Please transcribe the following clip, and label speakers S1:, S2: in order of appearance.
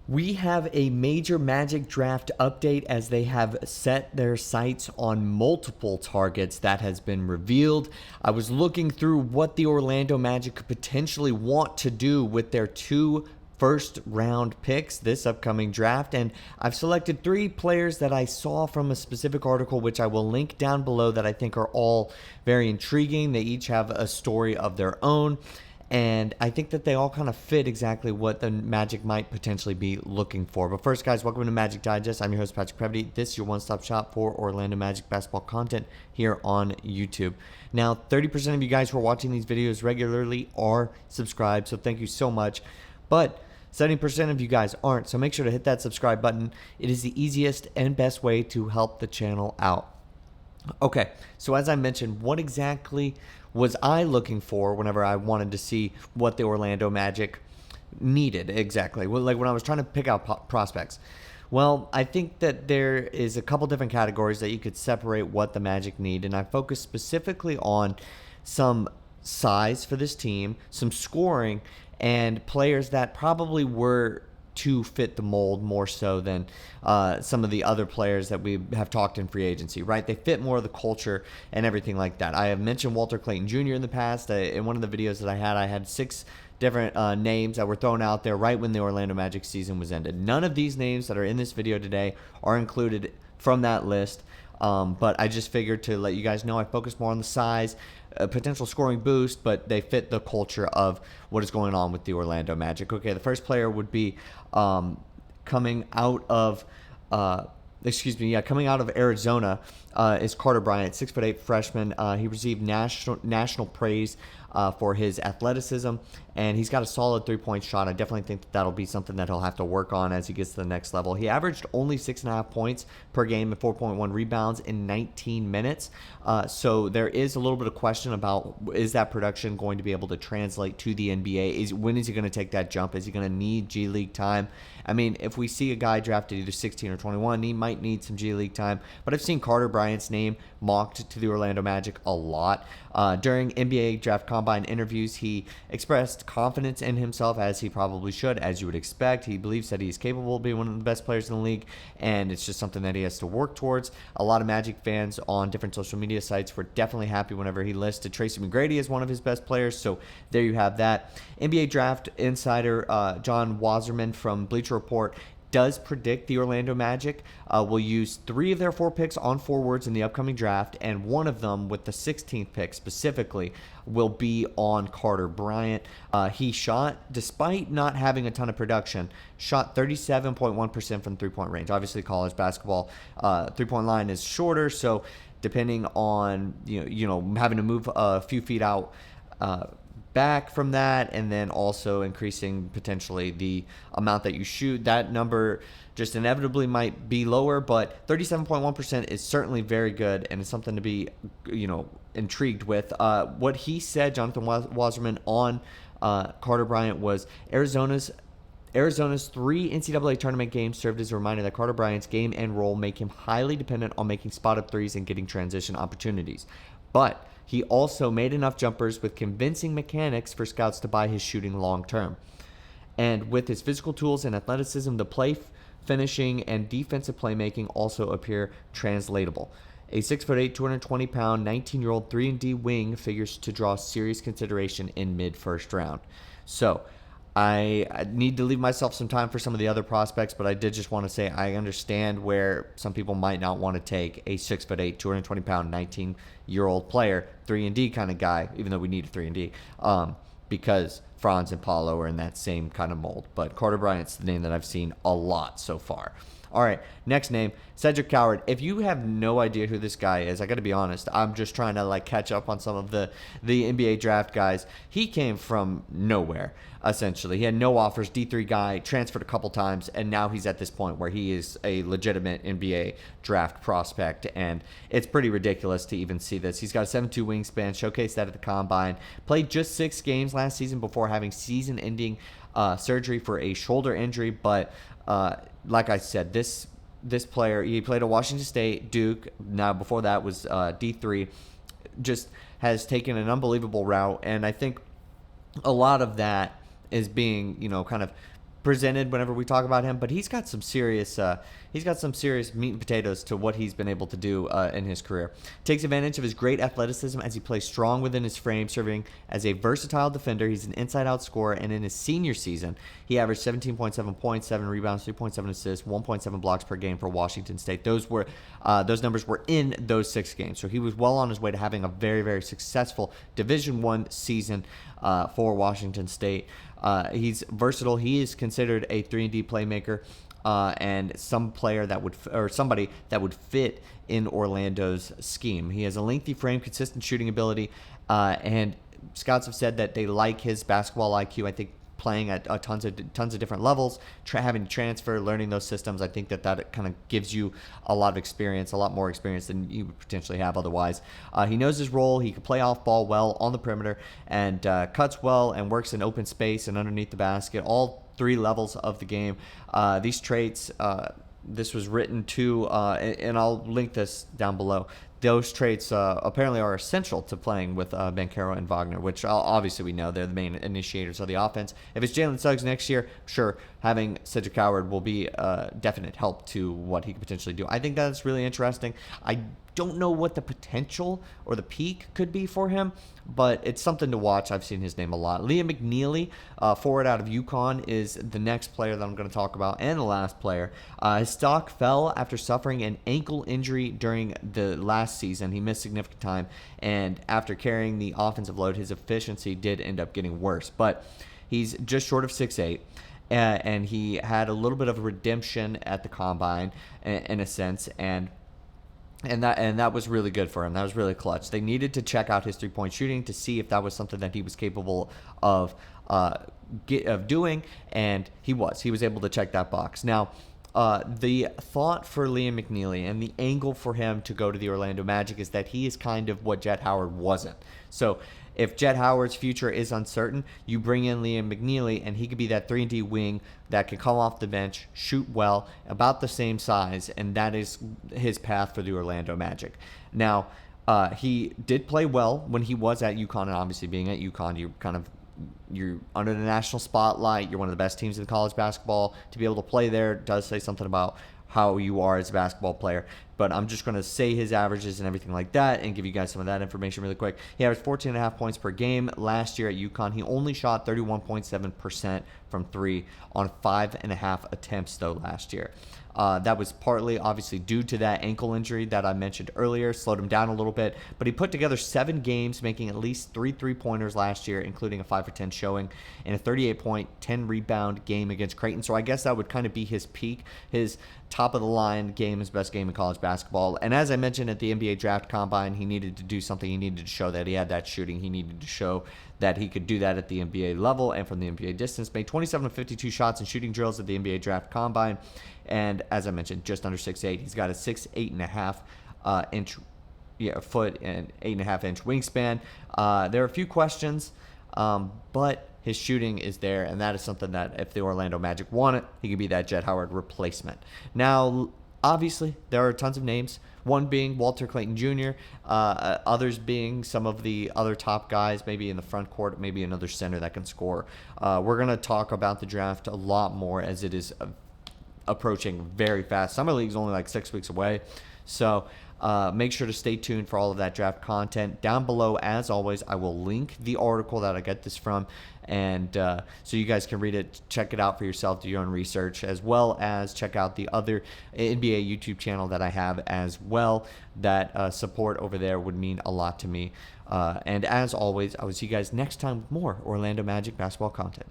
S1: We have a major Magic draft update as they have set their sights on multiple targets that has been revealed. I was looking through what the Orlando Magic could potentially want to do with their 2 first round picks this upcoming draft, and I've selected 3 players that I saw from a specific article, which I will link down below, that I think are all very intriguing. They each have a story of their own, and I think that they all kind of fit exactly what the Magic might potentially be looking for. But first, guys, welcome to Magic Digest. I'm your host, Patrick Previty. This is your one-stop shop for Orlando Magic basketball content here on YouTube. Now, 30% of you guys who are watching these videos regularly are subscribed, so thank you so much. But 70% of you guys aren't, so make sure to hit that subscribe button. It is the easiest and best way to help the channel out. Okay, so as I mentioned, what exactly was I looking for whenever I wanted to see what the Orlando Magic needed exactly? Well, like when I was trying to pick out prospects. Well, I think that there is a couple different categories that you could separate what the Magic need, and I focused specifically on some size for this team, some scoring, and players that probably were to fit the mold more so than some of the other players that we have talked in free agency, right? They fit more of the culture and everything like that. I have mentioned Walter Clayton Jr. in the past. In one of the videos that I had 6 different names that were thrown out there right when the Orlando Magic season was ended. None of these names that are in this video today are included from that list. But I just figured to let you guys know I focus more on the size, a potential scoring boost, but they fit the culture of what is going on with the Orlando Magic. Okay, the first player would be coming out of Arizona is Carter Bryant, 6'8" freshman. He received national praise for his athleticism, and he's got a solid 3-point shot. I definitely think that that'll be something that he'll have to work on as he gets to the next level. He averaged only 6.5 points per game and 4.1 rebounds in 19 minutes. So there is a little bit of question about, is that production going to be able to translate to the NBA? When is he going to take that jump? Is he going to need G League time? I mean, if we see a guy drafted either 16 or 21, he might need some G League time. But I've seen Carter Bryant's name mocked to the Orlando Magic a lot. During NBA draft combine interviews, he expressed confidence in himself, as he probably should, as you would expect. He believes that he's capable of being one of the best players in the league, and it's just something that he has to work towards. A lot of Magic fans on different social media sites were definitely happy whenever he listed Tracy McGrady as one of his best players, so there you have that. NBA draft insider John Wasserman from Bleacher Report does predict the Orlando Magic will use 3 of their 4 picks on forwards in the upcoming draft, and one of them, with the 16th pick specifically, will be on Carter Bryant. He shot, despite not having a ton of production, shot 37.1% from three-point range. Obviously, college basketball three-point line is shorter, so depending on having to move a few feet out back from that, and then also increasing potentially the amount that you shoot, that number just inevitably might be lower, but 37.1% is certainly very good, and it's something to be intrigued with. What he said, Jonathan Wasserman, on Carter Bryant was Arizona's 3 NCAA tournament games served as a reminder that Carter Bryant's game and role make him highly dependent on making spot-up threes and getting transition opportunities. But he also made enough jumpers with convincing mechanics for scouts to buy his shooting long-term. And with his physical tools and athleticism, the play finishing and defensive playmaking also appear translatable. A 6'8", 220-pound, 19-year-old 3-and-D wing figures to draw serious consideration in mid-first round. So I need to leave myself some time for some of the other prospects, but I did just want to say I understand where some people might not want to take a 6'8", 220-pound, 19-year-old player, 3-and-D kind of guy, even though we need a 3-and-D, because Franz and Paolo are in that same kind of mold. But Carter Bryant's the name that I've seen a lot so far. All right, next name, Cedric Cowerd. If you have no idea who this guy is, I got to be honest, I'm just trying to catch up on some of the NBA draft guys. He came from nowhere, essentially. He had no offers, D3 guy, transferred a couple times, and now he's at this point where he is a legitimate NBA draft prospect, and it's pretty ridiculous to even see this. He's got a 7'2" wingspan, showcased that at the Combine, played just 6 games last season before having season-ending surgery for a shoulder injury, but like I said, this player, he played at Washington State, Duke. Now, before that was D3. Just has taken an unbelievable route, and I think a lot of that is being, kind of presented whenever we talk about him, but he's got some serious meat and potatoes to what he's been able to do in his career. Takes advantage of his great athleticism as he plays strong within his frame, serving as a versatile defender. He's an inside-out scorer, and in his senior season, he averaged 17.7 points, 7 rebounds, 3.7 assists, 1.7 blocks per game for Washington State. Those numbers were in those 6 games, so he was well on his way to having a very, very successful Division I season for Washington State. He's versatile. He is considered a 3-and-D playmaker, and somebody that would fit in Orlando's scheme. He has a lengthy frame, consistent shooting ability, and scouts have said that they like his basketball IQ. I think playing at tons of different levels, having to transfer, learning those systems, I think that kind of gives you a lot of experience, a lot more experience than you would potentially have otherwise. He knows his role. He can play off ball well on the perimeter, and cuts well and works in open space and underneath the basket, all 3 levels of the game. These traits, this was written to, and I'll link this down below. Those traits apparently are essential to playing with Banchero and Wagner, which obviously we know they're the main initiators of the offense. If it's Jalen Suggs next year, sure, having Cedric Cowerd will be a definite help to what he could potentially do. I think that's really interesting. I don't know what the potential or the peak could be for him, but it's something to watch. I've seen his name a lot. Liam McNeeley, forward out of UConn, is the next player that I'm going to talk about, and the last player. His stock fell after suffering an ankle injury during the last season. He missed significant time, and after carrying the offensive load, his efficiency did end up getting worse. But he's just short of 6'8", and he had a little bit of redemption at the combine, in a sense, and that was really good for him. That was really clutch. They needed to check out his 3-point shooting to see if that was something that he was capable of doing, and he was able to check that box. Now, the thought for Liam McNeeley and the angle for him to go to the Orlando Magic is that he is kind of what Jett Howard wasn't. So if Jett Howard's future is uncertain, you bring in Liam McNeeley, and he could be that 3-and-D wing that can come off the bench, shoot well, about the same size, and that is his path for the Orlando Magic. Now, he did play well when he was at UConn, and obviously being at UConn, you're under the national spotlight. You're one of the best teams in college basketball. To be able to play there does say something about how you are as a basketball player. But I'm just going to say his averages and everything like that and give you guys some of that information really quick. He averaged 14.5 points per game last year at UConn. He only shot 31.7% from 3 on 5.5 attempts, though, last year. That was partly, obviously, due to that ankle injury that I mentioned earlier, slowed him down a little bit. But he put together 7 games, making at least 3 3-pointers last year, including a 5 for 10 showing, and a 38-point, 10-rebound game against Creighton. So I guess that would kind of be his peak, his top-of-the-line game, his best game in college basketball. And as I mentioned at the NBA Draft Combine, he needed to do something. He needed to show that he had that shooting. He needed to show that he could do that at the NBA level and from the NBA distance. Made 27 of 52 shots in shooting drills at the NBA Draft Combine. And as I mentioned, just under 6'8". He's got a 8.5 inch foot and 8.5 inch wingspan. There are a few questions, but his shooting is there, and that is something that if the Orlando Magic want it, he could be that Jett Howard replacement. Now, obviously, there are tons of names, one being Walter Clayton Jr., others being some of the other top guys, maybe in the front court, maybe another center that can score. We're going to talk about the draft a lot more as it is approaching very fast. Summer League's only like 6 weeks away, so make sure to stay tuned for all of that draft content. Down below, as always, I will link the article that I get this from, and so you guys can read it, check it out for yourself, do your own research, as well as check out the other NBA YouTube channel that I have as well. That support over there would mean a lot to me. And as always, I will see you guys next time with more Orlando Magic basketball content.